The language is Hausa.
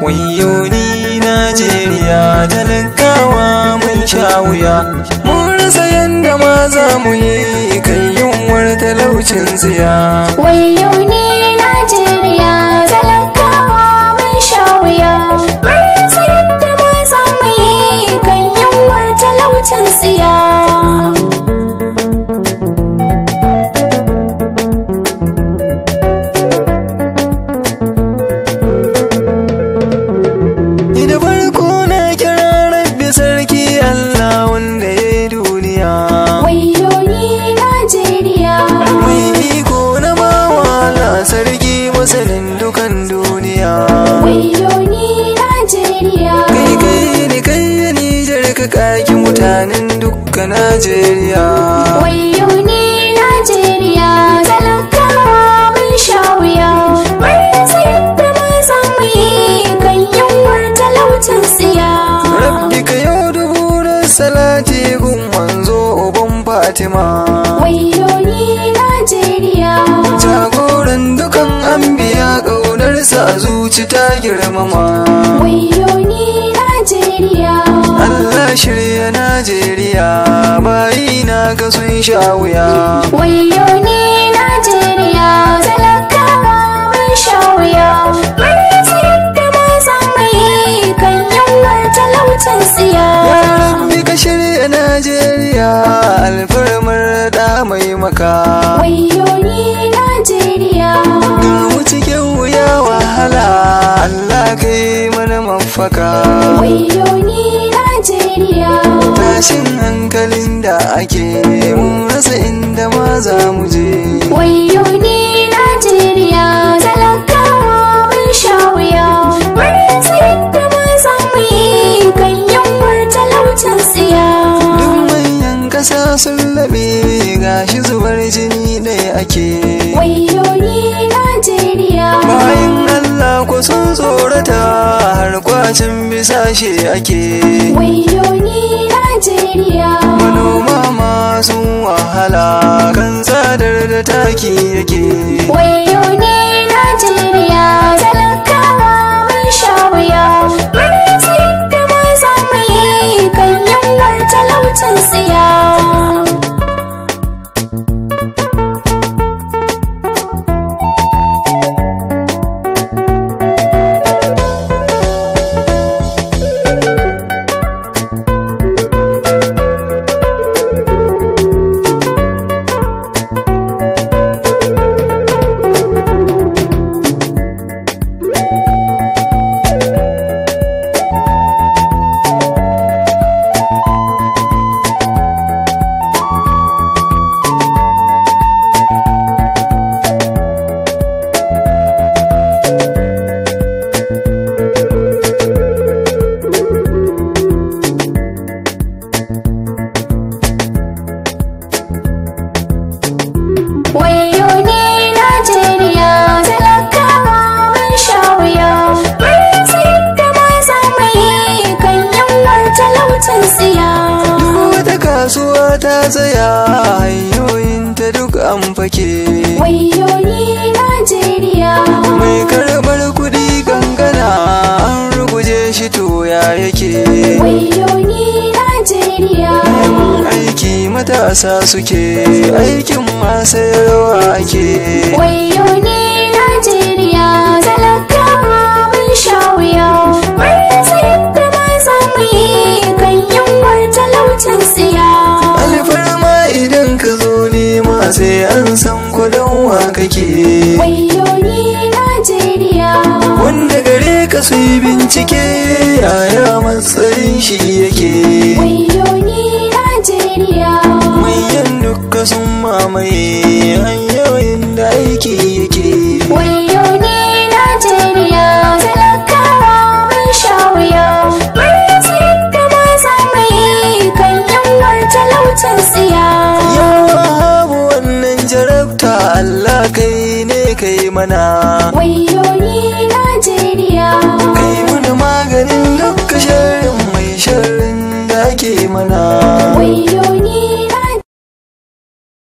Wayyo ni Najeriya talakawa mun sha wuya, mun rasa yanda ma za mu yi kan yunwar talaucin tsiya. Wayyo ni Najeriya talakawa mun sha wuya, mun rasa yanda ma za mu yi kan yunwar talaucin tsiya. Sarki masanin dukan duniya, wayyo ni Najeriya. Kai ni Nijar ka kaki mutanen dukkan Najeriya. Wayyo ni Najeriya talakawa mun sha wuya, mun rasa yadda ma za mu yi kan yunwar talaucin tsiya. Rabbi ka yau dubu da salati gun manzo uban Fatima. Wayyo ni Najeriya, jagoran dukan anbiya, ƙaunarsa a zuci ta girmama. Wayyo ni Najeriya, Allah shirya Najeriya, bayina ga sun sha wuya. wayyo ni Najeriya talakawa mun sha wuya, mun rasa yadda ma za mu yi kan yunwar talaucin tsiya. Ya Rabbi ka shirya Najeriya, alfarmar da mai maka. Wayyo ni Najeriya, ga mu cikin wuya wahala, Allah kai mana mafaka. wayyo ni Najeriya, Tashin hankalin da ake, mun rasa inda ma za mu je. wayyo ni Najeriya talakawa mun sha wuya, mun rasa yadda ma za mu yi kan yunwar talaucin tsiya. Duk manyan ƙasa sun laɓe, gashi zubar jini ɗaya ake. Wayyo ni Najeriya, Bayan Allah ko sun tsorata, har kwacin bisashe ake. wayyo ni Najeriya, Manoma masu wahala, kan tsadar da taki yake. wayyo ni Najeriya talakawa mun sha wuya, mun rasa yadda ma za mu yi kan yunwar talaucin tsiya. Wayyo ni Najeriya talakawa mun sha wuya, mun rasa yadda ma za mu yi kan yunwar talaucin tsiya. Duk wata kasuwa ta tsaya, hanyoyin ta duk an fake. Wayyo ni Najeriya, Mai karɓar kuɗi gangana, an ruguje shi to ya yake. wayyo ni Najeriya, Neman aiki matasa suke, aikin ma sayarwa ake. wayyo ni Najeriya talakawa mun sha wuya, mun rasa yadda ma za mu yi kan yunwar talaucin tsiya. Alfarma idan ka zo nema, sai an san kudin wa kake. Wayyo ni Najeriya, Wanda gare ka su yi bincike, yaya matsayin shi yake. wayyo ni Najeriya, Mayan dukka sun mamaye hanyoyin da aiki yake. wayyo ni Najeriya talakawa mun sha wuya, mun rasa yadda ma za mu yi kan yunwar talaucin tsiya. Yawa babu wannan jarabta, Allah kai ne kai mana. Wayyo ni Najeriya, Kai mana maganin dukka sharrin mai sharrin da ake mana.